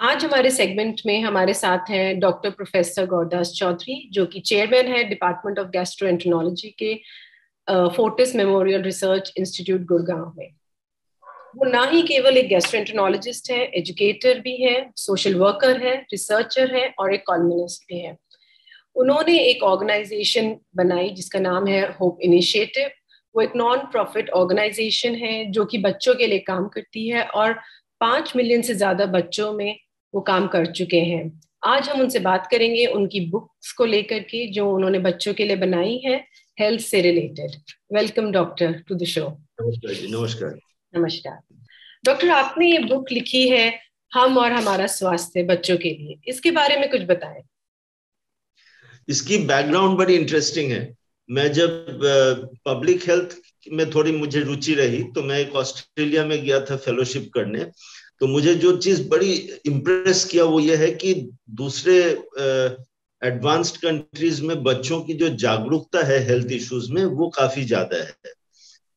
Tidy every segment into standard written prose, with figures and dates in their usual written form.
आज हमारे सेगमेंट में हमारे साथ हैं डॉक्टर प्रोफेसर गौरदास चौधरी, जो कि चेयरमैन है डिपार्टमेंट ऑफ गैस्ट्रोएंटरोलॉजी के Fortis memorial research institute Gurgaon में। वो ना ही केवल एक गैस्ट्रोएंटरोलॉजिस्ट है, एजुकेटर भी है, सोशल वर्कर है, रिसर्चर है और एक कॉलमनिस्ट भी है। उन्होंने एक ऑर्गेनाइजेशन बनाई जिसका नाम है होप इनिशिएटिव। वो एक नॉन प्रॉफिट ऑर्गेनाइजेशन है जो कि बच्चों के लिए काम करती है और 5 मिलियन से ज्यादा बच्चों में वो काम कर चुके हैं। आज हम उनसे बात करेंगे उनकी बुक्स को लेकर के जो उन्होंने बच्चों के लिए बनाई है, हेल्थ से related. Welcome doctor to the show. नमस्कार जी। नमस्कार। नमस्कार डॉक्टर, आपने ये बुक लिखी है हम और हमारा स्वास्थ्य बच्चों के लिए, इसके बारे में कुछ बताएं। इसकी बैकग्राउंड बड़ी इंटरेस्टिंग है। मैं जब पब्लिक हेल्थ में थोड़ी मुझे रुचि रही तो मैं एक ऑस्ट्रेलिया में गया था फेलोशिप करने। तो मुझे जो चीज बड़ी इम्प्रेस किया वो ये है कि दूसरे एडवांस्ड कंट्रीज में बच्चों की जो जागरूकता है हेल्थ इश्यूज में वो काफी ज्यादा है।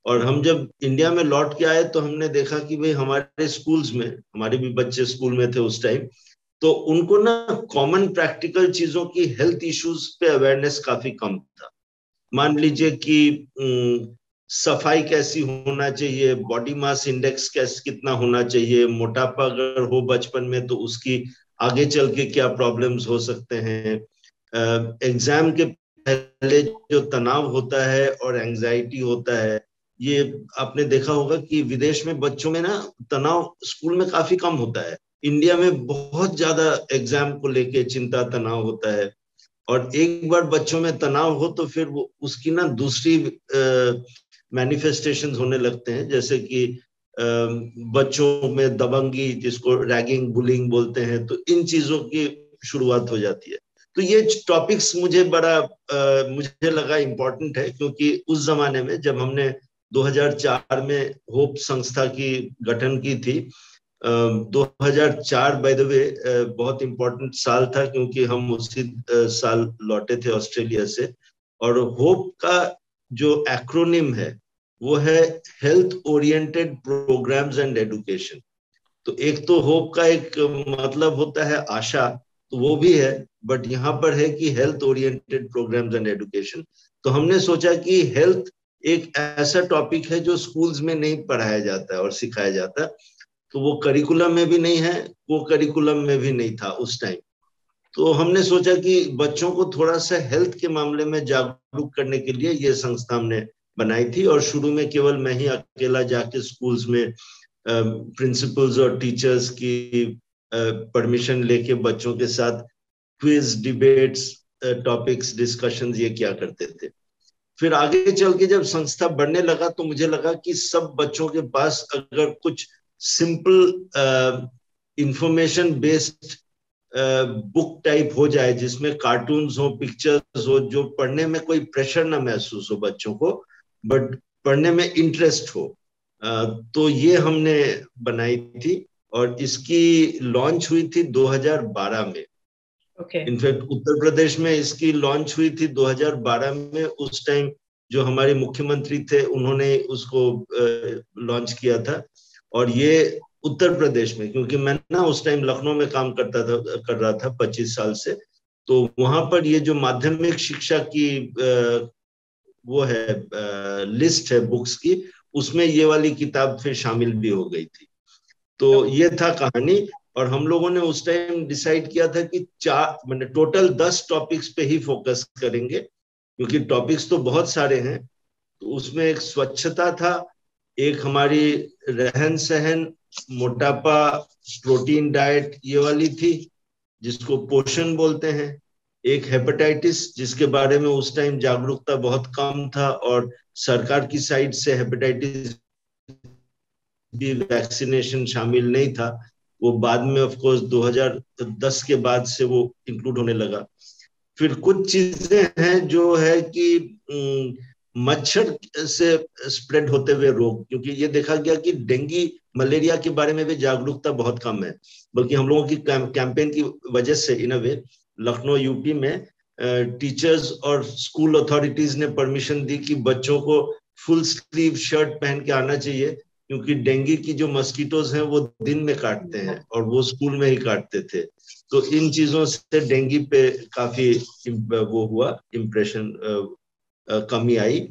और हम जब इंडिया में लौट के आए तो हमने देखा कि भाई हमारे स्कूल्स में, हमारे भी बच्चे स्कूल में थे उस टाइम, तो उनको ना कॉमन प्रैक्टिकल चीजों की हेल्थ इश्यूज पे अवेयरनेस काफी कम था। मान लीजिए कि सफाई कैसी होना चाहिए, बॉडी मास इंडेक्स कैसे कितना होना चाहिए, मोटापा अगर हो बचपन में तो उसकी आगे चल के क्या प्रॉब्लम्स हो सकते हैं, एग्जाम के पहले जो तनाव होता है और एंजाइटी होता है, ये आपने देखा होगा कि विदेश में बच्चों में ना तनाव स्कूल में काफी कम होता है। इंडिया में बहुत ज्यादा एग्जाम को लेके चिंता तनाव होता है। और एक बार बच्चों में तनाव हो तो फिर वो उसकी ना दूसरी मैनिफेस्टेशंस होने लगते हैं, जैसे कि बच्चों में दबंगी, जिसको रैगिंग बुलिंग बोलते हैं, तो इन चीजों की शुरुआत हो जाती है। तो ये टॉपिक्स मुझे लगा इम्पोर्टेंट है, क्योंकि उस जमाने में जब हमने 2004 में होप संस्था की गठन की थी, 2004 बाय द वे बहुत इंपॉर्टेंट साल था क्योंकि हम उसी साल लौटे थे ऑस्ट्रेलिया से। और होप का जो एक्रोनिम है वो है health oriented programs and education. तो एक तो होप का एक मतलब होता है आशा, तो वो भी है, बट यहाँ पर है कि health oriented programs and education. तो हमने सोचा कि हेल्थ एक ऐसा टॉपिक है जो स्कूल्स में नहीं पढ़ाया जाता है और सिखाया जाता है। तो वो करिकुलम में भी नहीं है, वो करिकुलम में भी नहीं था उस टाइम। तो हमने सोचा कि बच्चों को थोड़ा सा हेल्थ के मामले में जागरूक करने के लिए ये संस्था हमने बनाई थी। और शुरू में केवल मैं ही अकेला जाके स्कूल्स में प्रिंसिपल्स और टीचर्स की परमिशन लेके बच्चों के साथ क्विज, डिबेट्स, टॉपिक्स, डिस्कशंस ये क्या करते थे। फिर आगे चल के जब संस्था बढ़ने लगा तो मुझे लगा कि सब बच्चों के पास अगर कुछ simple information based book type हो जाए, जिसमें कार्टून्स हो, पिक्चर्स हो, जो पढ़ने में कोई प्रेशर ना महसूस हो बच्चों को, बट पढ़ने में इंटरेस्ट हो, तो ये हमने बनाई थी। और इसकी लॉन्च हुई थी 2012 में। इनफैक्ट उत्तर प्रदेश में इसकी लॉन्च हुई थी 2012 में। उस टाइम जो हमारे मुख्यमंत्री थे उन्होंने उसको लॉन्च किया था। और ये उत्तर प्रदेश में, क्योंकि मैं ना उस टाइम लखनऊ में काम कर रहा था 25 साल से, तो वहां पर ये जो माध्यमिक शिक्षा की वो है लिस्ट है बुक्स की, उसमें ये वाली किताब फिर शामिल भी हो गई थी। तो ये था कहानी। और हम लोगों ने उस टाइम डिसाइड किया था कि चार मतलब टोटल 10 टॉपिक्स पे ही फोकस करेंगे, क्योंकि टॉपिक्स तो बहुत सारे हैं। तो उसमें एक स्वच्छता था, एक हमारी रहन सहन, मोटापा, प्रोटीन डाइट ये वाली थी जिसको पोषण बोलते हैं, एक हेपेटाइटिस जिसके बारे में उस टाइम जागरूकता बहुत कम था और सरकार की साइड से हेपेटाइटिस भी वैक्सीनेशन शामिल नहीं था। वो बाद में ऑफ कोर्स 2010 के बाद से वो इंक्लूड होने लगा। फिर कुछ चीजें हैं जो है कि मच्छर से स्प्रेड होते हुए रोग, क्योंकि ये देखा गया कि डेंगू मलेरिया के बारे में भी जागरूकता बहुत कम है। बल्कि हम लोगों की कैंपेन की वजह से इन अ वे लखनऊ यूपी में टीचर्स और स्कूल अथॉरिटीज ने परमिशन दी कि बच्चों को फुल स्लीव शर्ट पहन के आना चाहिए, क्योंकि डेंगू की जो मस्कीटोज हैं वो दिन में काटते हैं और वो स्कूल में ही काटते थे। तो इन चीजों से डेंगू पे काफी वो हुआ इम्प्रेशन, कमी आई।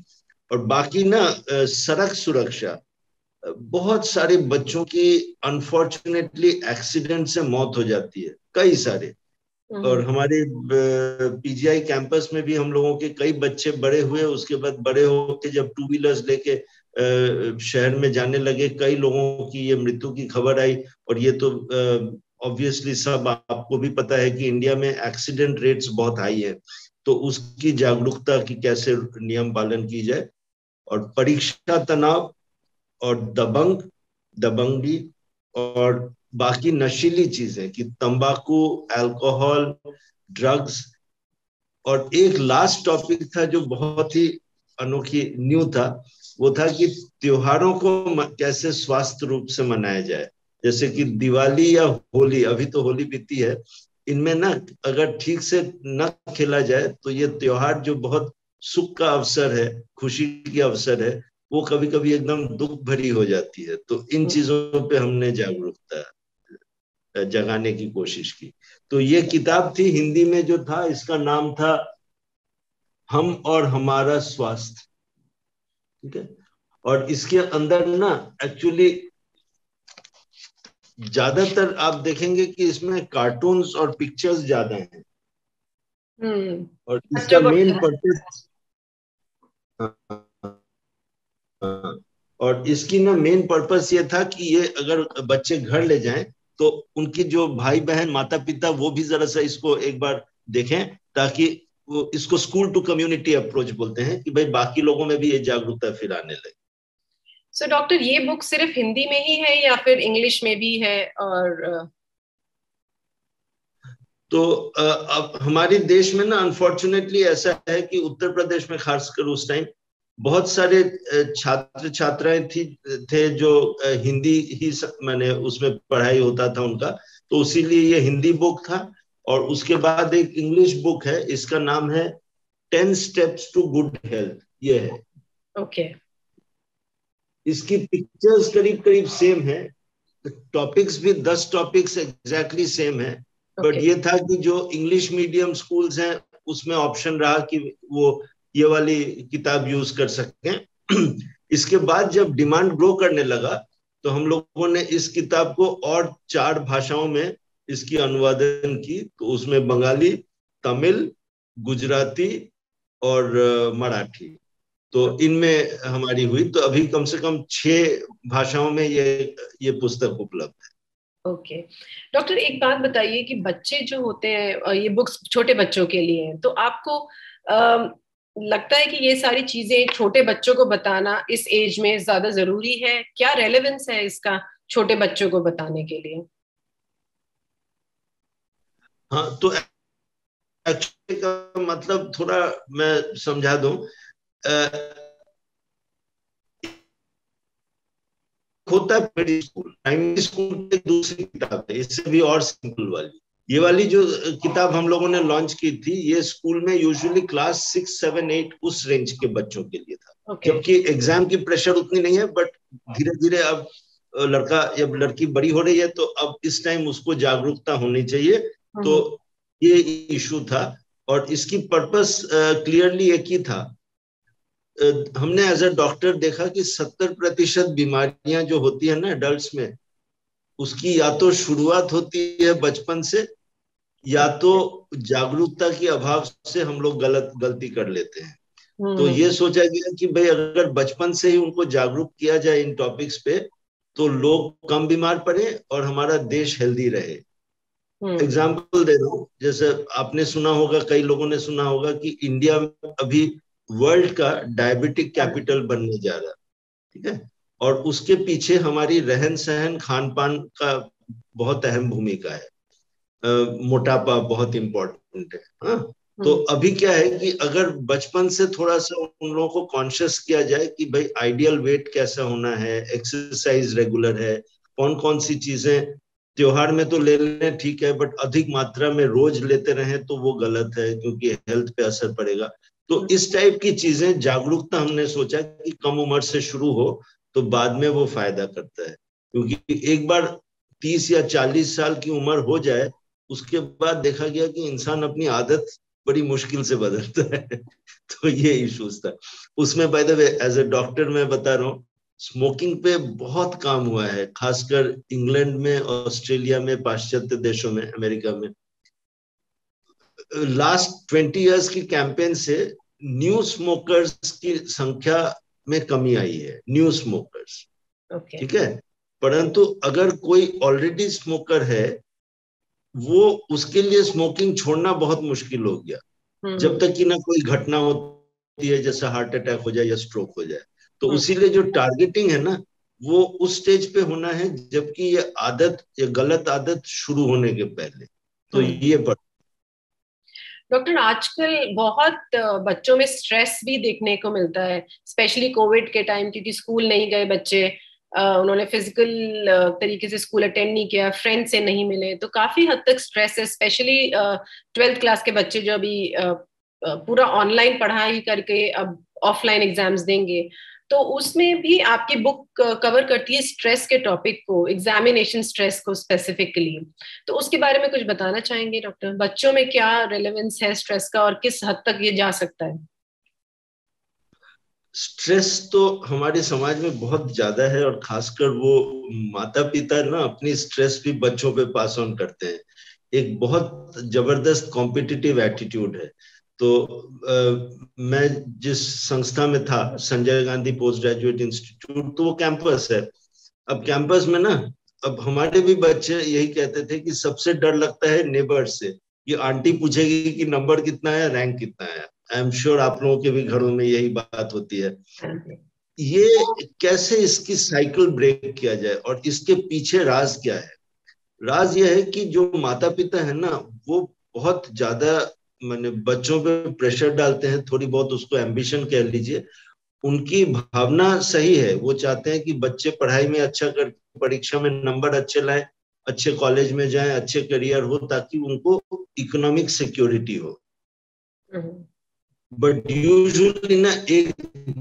और बाकी ना सड़क सुरक्षा, बहुत सारे बच्चों की अनफॉर्चुनेटली एक्सीडेंट से मौत हो जाती है, कई सारे। और हमारे पीजीआई कैंपस में भी हम लोगों के कई बच्चे बड़े हुए, उसके बाद बड़े होके जब टू व्हीलर्स लेके शहर में जाने लगे, कई लोगों की ये मृत्यु की खबर आई। और ये तो ऑब्वियसली सब आपको भी पता है कि इंडिया में एक्सीडेंट रेट्स बहुत हाई है। तो उसकी जागरूकता की कैसे नियम पालन की जाए। और परीक्षा तनाव और दबंगी और बाकी नशीली चीजें कि तंबाकू, अल्कोहल, ड्रग्स। और एक लास्ट टॉपिक था जो बहुत ही अनोखी न्यू था, वो था कि त्योहारों को कैसे स्वास्थ्य रूप से मनाया जाए। जैसे कि दिवाली या होली, अभी तो होली बीती है, इनमें ना अगर ठीक से न खेला जाए तो ये त्योहार जो बहुत सुख का अवसर है, खुशी की अवसर है, वो कभी कभी एकदम दुख भरी हो जाती है। तो इन चीजों पे हमने जागरूकता जगाने की कोशिश की। तो ये किताब थी, हिंदी में जो था इसका नाम था हम और हमारा स्वास्थ्य। ठीक है। और इसके अंदर ना एक्चुअली ज्यादातर आप देखेंगे कि इसमें कार्टून्स और पिक्चर्स ज्यादा हैं। और इसका बच्चों को मेन पर्पस, और इसकी ना मेन पर्पस ये था कि ये अगर बच्चे घर ले जाएं तो उनकी जो भाई बहन, माता पिता, वो भी जरा सा इसको एक बार देखें, ताकि वो इसको स्कूल टू कम्युनिटी अप्रोच बोलते हैं कि भाई बाकी लोगों में भी ये जागरूकता फिर आने लगे। सो डॉक्टर, ये बुक सिर्फ हिंदी में ही है या फिर इंग्लिश में भी है? और तो अब हमारे देश में ना अनफॉर्चुनेटली ऐसा है कि उत्तर प्रदेश में खासकर उस टाइम बहुत सारे छात्र छात्राएं थे जो हिंदी ही मैंने उसमें पढ़ाई होता था उनका, तो इसीलिए ये हिंदी बुक था। और उसके बाद एक इंग्लिश बुक है, इसका नाम है 10 स्टेप्स टू गुड हेल्थ, ये है। ओके। इसकी पिक्चर्स करीब करीब सेम है, टॉपिक्स भी 10 टॉपिक्स एग्जैक्टली सेम है। बट ये था कि जो इंग्लिश मीडियम स्कूल्स हैं उसमें ऑप्शन रहा कि वो ये वाली किताब यूज कर सकें। इसके बाद जब डिमांड ग्रो करने लगा तो हम लोगों ने इस किताब को और 4 भाषाओं में इसकी अनुवादन की। तो उसमें बंगाली, तमिल, गुजराती और मराठी, तो इनमें हमारी हुई। तो अभी कम से कम 6 भाषाओं में ये पुस्तक उपलब्ध है। ओके डॉक्टर, एक बात बताइए कि बच्चे जो होते हैं, ये बुक्स छोटे बच्चों के लिए हैं, तो आपको लगता है कि ये सारी चीजें छोटे बच्चों को बताना इस एज में ज्यादा जरूरी है? क्या रेलेवेंस है इसका छोटे बच्चों को बताने के लिए? हाँ, तो एक्चुअली का मतलब थोड़ा मैं समझा दूं। होता है प्राइमरी स्कूल की दूसरी किताब है, इससे भी और सिंपल वाली। ये वाली जो किताब हम लोगों ने लॉन्च की थी, ये स्कूल में यूजुअली क्लास 6, 7, 8 उस रेंज के बच्चों के लिए था। जबकि एग्जाम की प्रेशर उतनी नहीं है, बट धीरे धीरे अब लड़का या लड़की बड़ी हो रही है, तो अब इस टाइम उसको जागरूकता होनी चाहिए। तो ये इशू था। और इसकी पर्पस क्लियरली एक ही था। हमने एज अ डॉक्टर देखा कि 70% बीमारियां जो होती है ना एडल्ट्स में, उसकी या तो शुरुआत होती है बचपन से, या तो जागरूकता के अभाव से हम लोग गलती कर लेते हैं। तो ये सोचा गया कि भाई अगर बचपन से ही उनको जागरूक किया जाए इन टॉपिक्स पे, तो लोग कम बीमार पड़े और हमारा देश हेल्दी रहे। एग्जाम्पल दे रहा हूँ, जैसे आपने सुना होगा, कई लोगों ने सुना होगा कि इंडिया अभी वर्ल्ड का डायबिटिक कैपिटल बनने जा रहा है। ठीक है। और उसके पीछे हमारी रहन सहन, खान पान का बहुत अहम भूमिका है। मोटापा बहुत इंपॉर्टेंट है। हाँ। तो अभी क्या है कि अगर बचपन से थोड़ा सा उन लोगों को कॉन्शियस किया जाए कि भाई आइडियल वेट कैसा होना है, एक्सरसाइज रेगुलर है, कौन कौन सी चीजें त्योहार में तो ले लें ठीक है, बट अधिक मात्रा में रोज लेते रहें तो वो गलत है, क्योंकि हेल्थ पे असर पड़ेगा। तो इस टाइप की चीजें, जागरूकता हमने सोचा कि कम उम्र से शुरू हो, तो बाद में वो फायदा करता है, क्योंकि एक बार 30 या 40 साल की उम्र हो जाए, उसके बाद देखा गया कि इंसान अपनी आदत बड़ी मुश्किल से बदलता है। तो ये इश्यूज था उसमें। By the way, as a doctor मैं बता रहा हूँ, स्मोकिंग पे बहुत काम हुआ है, खासकर इंग्लैंड में, ऑस्ट्रेलिया में, पाश्चात्य देशों में, अमेरिका में। लास्ट 20 इयर्स की कैंपेन से न्यू स्मोकर्स की संख्या में कमी आई है, न्यू स्मोकर्स। ओके। ठीक है, परंतु अगर कोई ऑलरेडी स्मोकर है, वो उसके लिए स्मोकिंग छोड़ना बहुत मुश्किल हो गया, जब तक कि ना कोई घटना होती है जैसे हार्ट अटैक हो जाए या स्ट्रोक हो जाए। तो उसीलिए जो टारगेटिंग है ना, वो उस स्टेज पे होना है जबकि ये आदत, ये गलत आदत शुरू होने के पहले। तो ये डॉक्टर, आजकल बहुत बच्चों में स्ट्रेस भी देखने को मिलता है, स्पेशली कोविड के टाइम, क्योंकि स्कूल नहीं गए बच्चे, उन्होंने फिजिकल तरीके से स्कूल अटेंड नहीं किया, फ्रेंड से नहीं मिले, तो काफी हद तक स्ट्रेस है। स्पेशली 12th क्लास के बच्चे जो अभी पूरा ऑनलाइन पढ़ाई करके अब ऑफलाइन एग्जाम्स देंगे, तो उसमें भी आपकी बुक कवर करती है स्ट्रेस के टॉपिक को, एग्जामिनेशन स्ट्रेस को स्पेसिफिकली। तो उसके बारे में कुछ बताना चाहेंगे डॉक्टर? बच्चों में क्या रेलेवेंस है स्ट्रेस का और किस हद तक ये जा सकता है? स्ट्रेस तो हमारे समाज में बहुत ज्यादा है, और खासकर वो माता पिता ना अपनी स्ट्रेस भी बच्चों पे पास ऑन करते हैं। एक बहुत जबरदस्त कॉम्पिटिटिव एटीट्यूड है। तो मैं जिस संस्था में था, Sanjay Gandhi post graduate institute, तो वो कैंपस है। अब कैंपस में ना, अब हमारे भी बच्चे यही कहते थे कि सबसे डर लगता है नेबर से, ये आंटी पूछेगी कि नंबर कितना है, रैंक कितना है। आई एम श्योर आप लोगों के भी घरों में यही बात होती है। ये कैसे इसकी साइकिल ब्रेक किया जाए, और इसके पीछे राज क्या है? राज यह है कि जो माता पिता है ना, वो बहुत ज्यादा मैंने बच्चों पे प्रेशर डालते हैं, थोड़ी बहुत उसको एम्बिशन कह लीजिए। उनकी भावना सही है, वो चाहते हैं कि बच्चे पढ़ाई में अच्छा कर, परीक्षा में नंबर अच्छे लाए, अच्छे कॉलेज में जाएं, अच्छे करियर हो, ताकि उनको इकोनॉमिक सिक्योरिटी हो। बट यूजुअली ना एक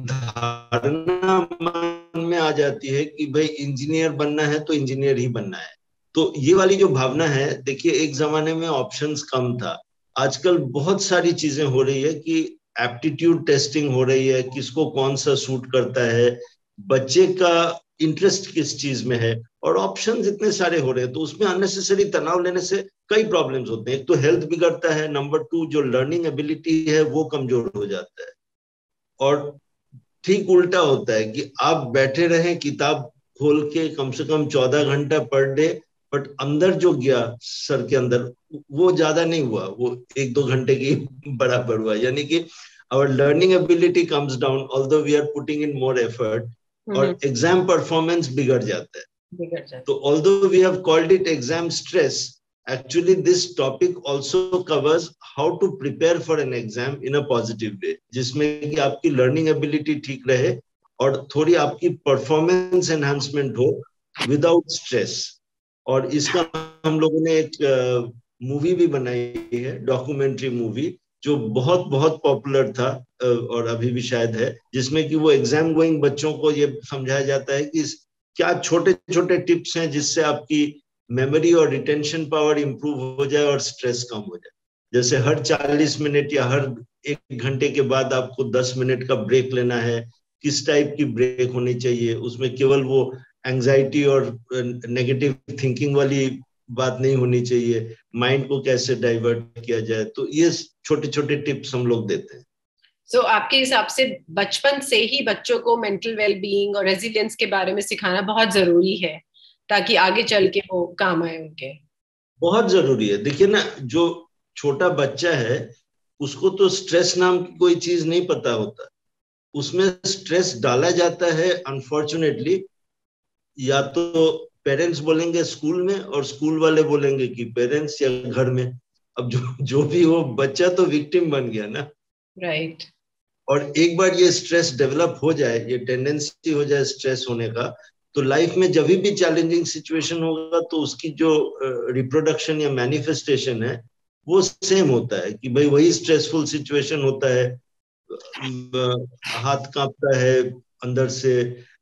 धारणा मन में आ जाती है कि भाई इंजीनियर बनना है तो इंजीनियर ही बनना है। तो ये वाली जो भावना है, देखिए एक जमाने में ऑप्शंस कम था, आजकल बहुत सारी चीजें हो रही है कि एप्टीट्यूड टेस्टिंग हो रही है, किसको कौन सा सूट करता है, बच्चे का इंटरेस्ट किस चीज में है, और ऑप्शंस इतने सारे हो रहे हैं। तो उसमें अननेसेसरी तनाव लेने से कई प्रॉब्लम्स होते हैं। एक तो हेल्थ बिगड़ता है, नंबर 2 जो लर्निंग एबिलिटी है वो कमजोर हो जाता है। और ठीक उल्टा होता है कि आप बैठे रहें किताब खोल के कम से कम 14 घंटा पर डे, बट अंदर जो गया सर के अंदर, वो ज्यादा नहीं हुआ, वो 1-2 घंटे की बराबर हुआ। यानी कि our learning ability comes down although we are putting in more effort, और एग्जाम परफॉर्मेंस बिगड़ जाता है। तो although we have called it exam stress, actually this topic also covers how to prepare for an exam in a positive way, जिसमें कि आपकी learning ability ठीक रहे और थोड़ी आपकी परफॉर्मेंस एनहांसमेंट हो विदाउट स्ट्रेस। और इसका हम लोगों ने एक मूवी भी बनाई है, डॉक्यूमेंट्री मूवी, जो बहुत बहुत पॉपुलर था और अभी भी शायद है, जिसमें कि वो एग्जाम गोइंग बच्चों को ये समझाया जाता है कि क्या छोटे छोटे टिप्स हैं जिससे आपकी मेमोरी और रिटेंशन पावर इंप्रूव हो जाए और स्ट्रेस कम हो जाए। जैसे हर 40 मिनट या हर 1 घंटे के बाद आपको 10 मिनट का ब्रेक लेना है, किस टाइप की ब्रेक होनी चाहिए, उसमें केवल वो एंजाइटी और नेगेटिव थिंकिंग वाली बात नहीं होनी चाहिए, माइंड को कैसे डाइवर्ट किया जाए। तो ये छोटे छोटे टिप्स हम लोग देते हैं। आपके हिसाब से बचपन से ही बच्चों को मेंटल वेलबींग और रेजिलियंस के बारे में सिखाना बहुत जरूरी है, ताकि आगे चल के वो काम आए उनके? बहुत जरूरी है। देखिए ना, जो छोटा बच्चा है उसको तो स्ट्रेस नाम की कोई चीज नहीं पता होता, उसमें स्ट्रेस डाला जाता है अनफॉर्चुनेटली। या तो पेरेंट्स बोलेंगे स्कूल में, और स्कूल वाले बोलेंगे कि पेरेंट्स, या घर में। अब जो भी हो, बच्चा तो विक्टिम बन गया ना। राइट। और एक बार ये स्ट्रेस डेवलप हो जाए, ये टेंडेंसी हो जाए स्ट्रेस होने का, तो लाइफ में जब भी चैलेंजिंग सिचुएशन होगा तो उसकी जो रिप्रोडक्शन या मैनिफेस्टेशन है वो सेम होता है कि भाई वही स्ट्रेसफुल सिचुएशन होता है, हाथ कांपता है अंदर से,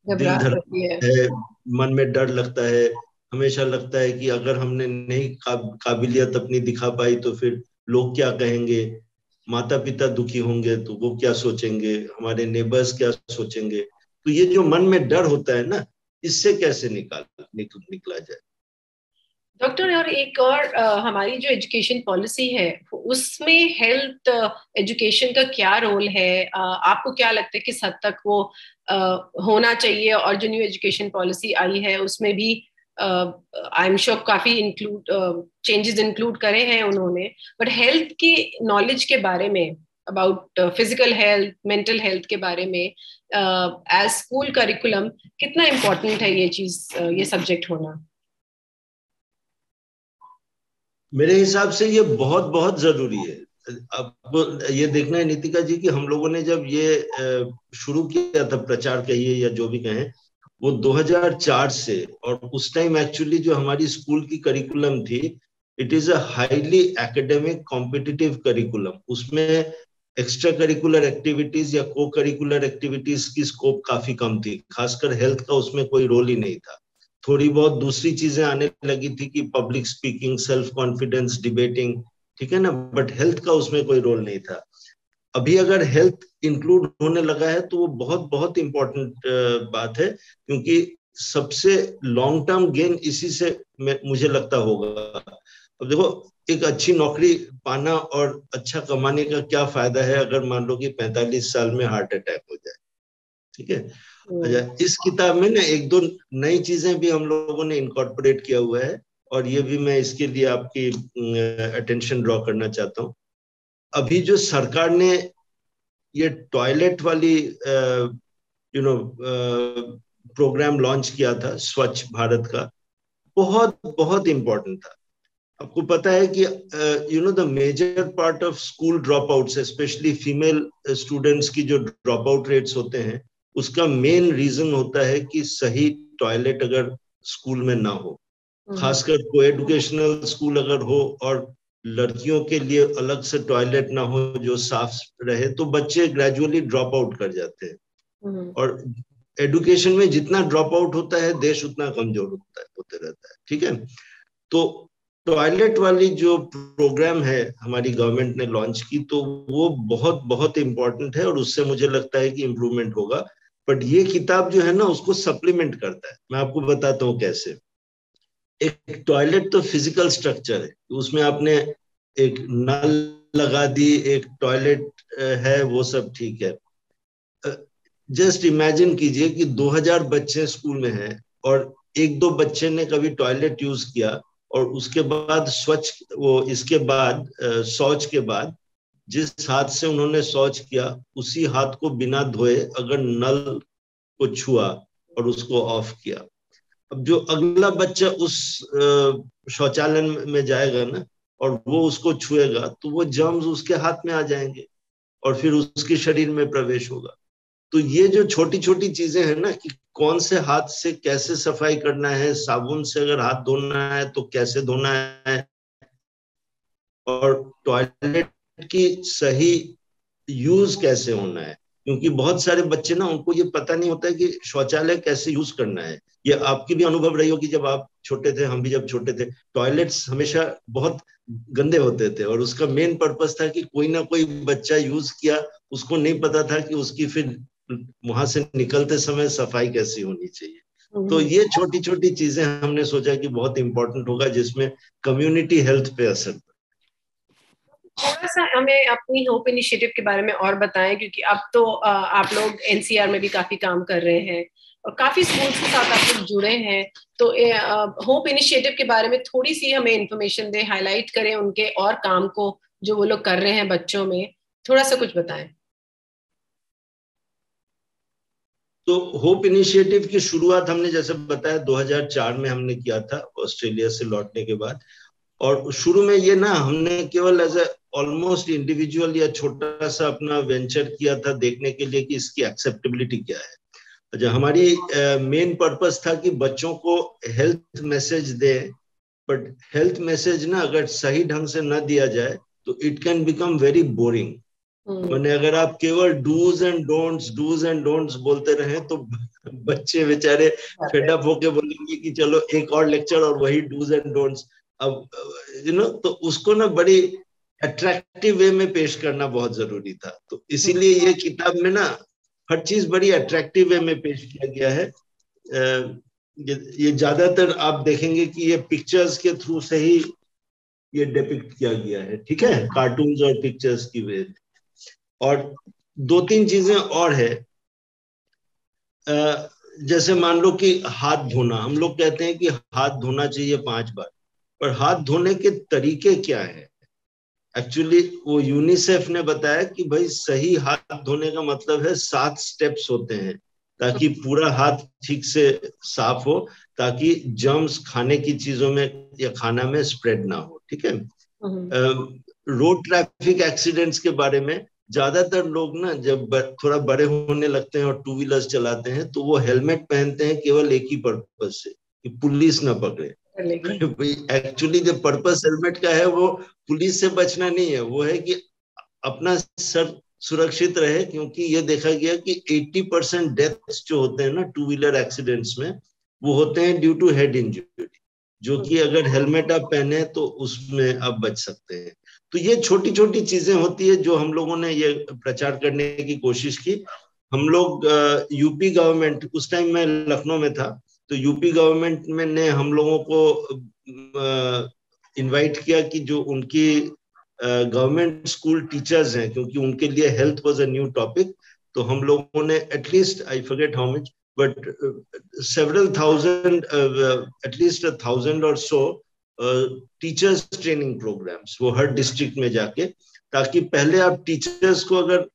दिल घबराहट होती है। धड़कता है, मन में डर लगता है, हमेशा लगता है कि अगर हमने नहीं काबिलियत अपनी दिखा पाई तो फिर लोग क्या कहेंगे, माता पिता दुखी होंगे तो वो क्या सोचेंगे, हमारे नेबर्स क्या सोचेंगे। तो ये जो मन में डर होता है ना, इससे कैसे निकला जाए। डॉक्टर, और एक और हमारी जो एजुकेशन पॉलिसी है उसमें हेल्थ एजुकेशन का क्या रोल है? आपको क्या लगता है किस हद तक वो होना चाहिए? और जो न्यू एजुकेशन पॉलिसी आई है उसमें भी आई एम श्योर काफी चेंजेस इंक्लूड करे हैं उन्होंने, बट हेल्थ की नॉलेज के बारे में, about physical health, mental health के बारे में एज स्कूल करिकुलम कितना इम्पोर्टेंट है ये चीज, ये सब्जेक्ट होना? मेरे हिसाब से ये बहुत बहुत जरूरी है। अब ये देखना है नीतिका जी कि हम लोगों ने जब ये शुरू किया था, प्रचार कहिए या जो भी कहें, वो 2004 से, और उस टाइम एक्चुअली जो हमारी स्कूल की करिकुलम थी, it is a highly academic competitive curriculum. उसमें एक्स्ट्रा करिकुलर एक्टिविटीज या को करिकुलर एक्टिविटीज की स्कोप काफी कम थी, खासकर हेल्थ का उसमें कोई रोल ही नहीं था। थोड़ी बहुत दूसरी चीजें आने लगी थी कि public speaking, self confidence, debating, ठीक है ना, बट हेल्थ का उसमें कोई रोल नहीं था। अभी अगर हेल्थ इंक्लूड होने लगा है तो वो बहुत बहुत इंपॉर्टेंट बात है, क्योंकि सबसे लॉन्ग टर्म गेन इसी से मुझे लगता होगा। अब देखो, एक अच्छी नौकरी पाना और अच्छा कमाने का क्या फायदा है अगर मान लो कि 45 साल में हार्ट अटैक हो जाए, ठीक है। अच्छा, इस किताब में ना एक दो नई चीजें भी हम लोगों ने इनकॉर्पोरेट किया हुआ है, और ये भी मैं इसके लिए आपकी अटेंशन ड्रॉ करना चाहता हूँ। अभी जो सरकार ने ये टॉयलेट वाली यू नो प्रोग्राम लॉन्च किया था, स्वच्छ भारत का, बहुत बहुत इंपॉर्टेंट था। आपको पता है कि the major part of school drop outs, specially female students की जो ड्रॉप आउट रेट्स होते हैं, उसका मेन रीजन होता है कि सही टॉयलेट अगर स्कूल में ना हो, खासकर को एडुकेशनल स्कूल अगर हो और लड़कियों के लिए अलग से टॉयलेट ना हो जो साफ रहे, तो बच्चे ग्रेजुअली ड्रॉप आउट कर जाते हैं। और एडुकेशन में जितना ड्रॉप आउट होता है, देश उतना कमजोर होते रहता है, ठीक है। तो टॉयलेट वाली जो प्रोग्राम है हमारी गवर्नमेंट ने लॉन्च की, तो वो बहुत बहुत इंपॉर्टेंट है, और उससे मुझे लगता है कि इम्प्रूवमेंट होगा। बट ये किताब जो है ना, उसको सप्लीमेंट करता है। मैं आपको बताता हूँ कैसे। एक टॉयलेट तो फिजिकल स्ट्रक्चर है, उसमें आपने एक नल लगा दी, एक टॉयलेट है, वो सब ठीक है। जस्ट इमेजिन कीजिए कि 2000 बच्चे स्कूल में हैं, और एक दो बच्चे ने कभी टॉयलेट यूज किया, और उसके बाद इसके बाद शौच के बाद जिस हाथ से उन्होंने शौच किया, उसी हाथ को बिना धोए अगर नल को छुआ और उसको ऑफ किया, अब जो अगला बच्चा उस शौचालय में जाएगा ना, और वो उसको छुएगा, तो वो जर्म्स उसके हाथ में आ जाएंगे और फिर उसके शरीर में प्रवेश होगा। तो ये जो छोटी छोटी चीजें हैं ना, कि कौन से हाथ से कैसे सफाई करना है, साबुन से अगर हाथ धोना है तो कैसे धोना है, और टॉयलेट की सही यूज कैसे होना है, क्योंकि बहुत सारे बच्चे ना, उनको ये पता नहीं होता है कि शौचालय कैसे यूज करना है। ये आपकी भी अनुभव रही होगी, जब आप छोटे थे, हम भी जब छोटे थे, टॉयलेट्स हमेशा बहुत गंदे होते थे, और उसका मेन पर्पस था कि कोई ना कोई बच्चा यूज किया, उसको नहीं पता था कि उसकी फिर वहां से निकलते समय सफाई कैसी होनी चाहिए। तो ये छोटी छोटी चीजें हमने सोचा कि बहुत इंपॉर्टेंट होगा, जिसमें कम्युनिटी हेल्थ पे असर। थोड़ा सा हमें अपनी होप इनिशिएटिव के बारे में और बताएं, क्योंकि अब तो आप लोग एनसीआर में भी काफी काम कर रहे हैं और काफी स्कूल्स के साथ आप लोग जुड़े हैं, तो होप इनिशिएटिव के बारे में थोड़ी सी हमें इंफॉर्मेशन दें, हाईलाइट करें उनके और काम को जो वो लोग कर रहे हैं बच्चों में, थोड़ा सा कुछ बताएं। तो होप इनिशिएटिव की शुरुआत हमने जैसे बताया 2004 में हमने किया था, ऑस्ट्रेलिया से लौटने के बाद। और शुरू में ये ना, हमने केवल एज ए ऑलमोस्ट इंडिविजुअल या छोटा सा अपना वेंचर किया था, देखने के लिए कि इसकी एक्सेप्टेबिलिटी क्या है। अच्छा, हमारी मेन पर्पस था कि बच्चों को health message they, but health message ना अगर सही ढंग से ना दिया जाए तो it can become very boring. मैंने अगर आप केवल डूज एंड डोंट्स बोलते रहे तो बच्चे बेचारे फेड अप होके बोलेंगे कि चलो एक और लेक्चर और वही डूज एंड डोंट्स। अब तो उसको ना बड़ी अट्रैक्टिव वे में पेश करना बहुत जरूरी था। तो इसीलिए ये किताब में ना हर चीज बड़ी अट्रैक्टिव वे में पेश किया गया है। ये ज्यादातर आप देखेंगे कि ये पिक्चर्स के थ्रू से ही ये डिपिक्ट किया गया है, ठीक है, कार्टून्स और पिक्चर्स की वे। और दो तीन चीजें और है, जैसे मान लो कि हाथ धोना, हम लोग कहते हैं कि हाथ धोना चाहिए 5 बार, पर हाथ धोने के तरीके क्या है? एक्चुअली वो यूनिसेफ ने बताया कि भाई सही हाथ धोने का मतलब है 7 स्टेप्स होते हैं, ताकि पूरा हाथ ठीक से साफ हो, ताकि जर्म्स खाने की चीजों में या खाना में स्प्रेड ना हो, ठीक है। रोड ट्रैफिक एक्सीडेंट्स के बारे में ज्यादातर लोग ना जब थोड़ा बड़े होने लगते हैं और 2 व्हीलर्स चलाते हैं तो वो हेलमेट पहनते हैं केवल एक ही पर्पज से, कि पुलिस ना पकड़े। एक्चुअली जो पर्पस हेलमेट का है वो पुलिस से बचना नहीं है, वो है कि अपना सर सुरक्षित रहे। क्योंकि ये देखा गया कि 80% डेथ्स जो होते हैं ना 2 व्हीलर एक्सीडेंट्स में, वो होते हैं ड्यू टू हेड इंजरी, जो कि अगर हेलमेट आप पहने तो उसमें आप बच सकते हैं। तो ये छोटी छोटी चीजें होती है जो हम लोगों ने ये प्रचार करने की कोशिश की। हम लोग यूपी गवर्नमेंट, उस टाइम मैं लखनऊ में था, तो यूपी गवर्नमेंट में ने हम लोगों को इनवाइट किया कि जो उनकी गवर्नमेंट स्कूल टीचर्स हैं, क्योंकि उनके लिए health was a new topic, तो हम लोगों ने at least, I forget how much, but several thousand, at least 1,000 or so teachers training programs वो हर डिस्ट्रिक्ट में जाके, ताकि पहले आप टीचर्स को अगर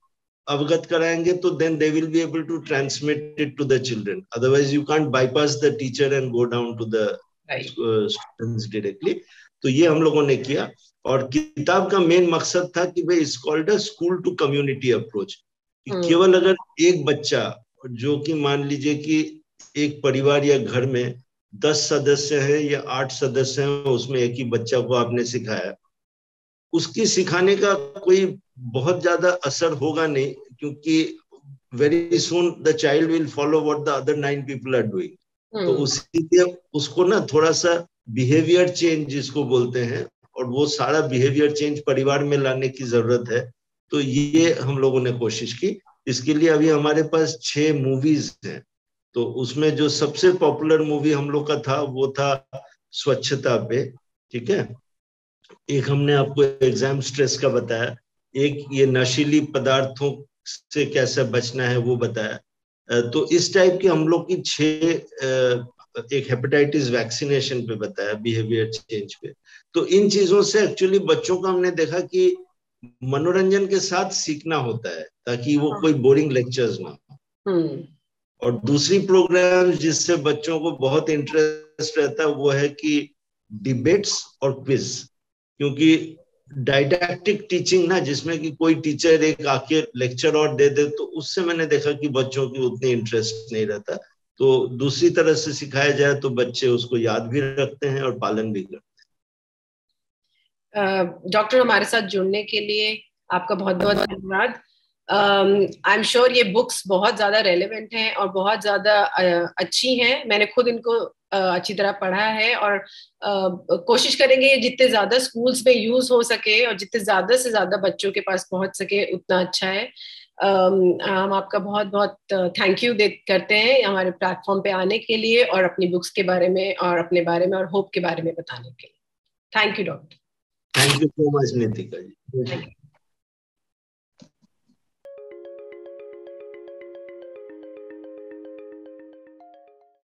अवगत कराएंगे तो then they will be able to transmit it to the children, otherwise you can't bypass the teacher and go down to the students directly. तो ये हम लोगों ने किया। और किताब का मेन मकसद था कि भाई it's called a school to community approach. केवल अगर एक बच्चा, जो कि मान लीजिए कि एक परिवार या घर में 10 सदस्य हैं या 8 सदस्य हैं, उसमें एक ही बच्चा को आपने सिखाया, उसकी सिखाने का कोई बहुत ज्यादा असर होगा नहीं, क्योंकि very soon the child will follow what the other 9 people are doing. तो उसी उसको ना थोड़ा सा बिहेवियर चेंज जिसको बोलते हैं, और वो सारा बिहेवियर चेंज परिवार में लाने की जरूरत है। तो ये हम लोगों ने कोशिश की। इसके लिए अभी हमारे पास 6 मूवीज हैं। तो उसमें जो सबसे पॉपुलर मूवी हम लोग का था वो था स्वच्छता पे, ठीक है। एक हमने आपको एग्जाम स्ट्रेस का बताया, एक ये नशीली पदार्थों से कैसे बचना है वो बताया। तो इस टाइप की हम लोग की 6, एक हेपेटाइटिस वैक्सीनेशन पे बताया, बिहेवियर चेंज पे। तो इन चीजों से एक्चुअली बच्चों को हमने देखा कि मनोरंजन के साथ सीखना होता है, ताकि वो कोई बोरिंग लेक्चर्स ना हो। और दूसरी प्रोग्राम जिससे बच्चों को बहुत इंटरेस्ट रहता है वो है कि डिबेट्स और क्विज। क्योंकि डायडैक्टिक टीचिंग ना, जिसमें कि कोई टीचर एक आके लेक्चर और दे दे, तो उससे मैंने देखा कि बच्चों की उतनी इंटरेस्ट नहीं रहता। तो दूसरी तरह से सिखाया जाए तो बच्चे उसको याद भी रखते हैं और पालन भी करते हैं। डॉक्टर, हमारे साथ जुड़ने के लिए आपका बहुत बहुत धन्यवाद। आई एम श्योर ये बुक्स बहुत ज्यादा रेलेवेंट हैं और बहुत ज्यादा अच्छी हैं। मैंने खुद इनको अच्छी तरह पढ़ा है, और कोशिश करेंगे ये जितने ज्यादा स्कूल्स में यूज हो सके और जितने ज्यादा से ज्यादा बच्चों के पास पहुंच सके उतना अच्छा है। हम आपका बहुत बहुत थैंक यू करते हैं हमारे प्लेटफॉर्म पे आने के लिए और अपनी बुक्स के बारे में और अपने बारे में और होप के बारे में बताने के लिए। Thank you doctor. Thank you so much Nitika ji.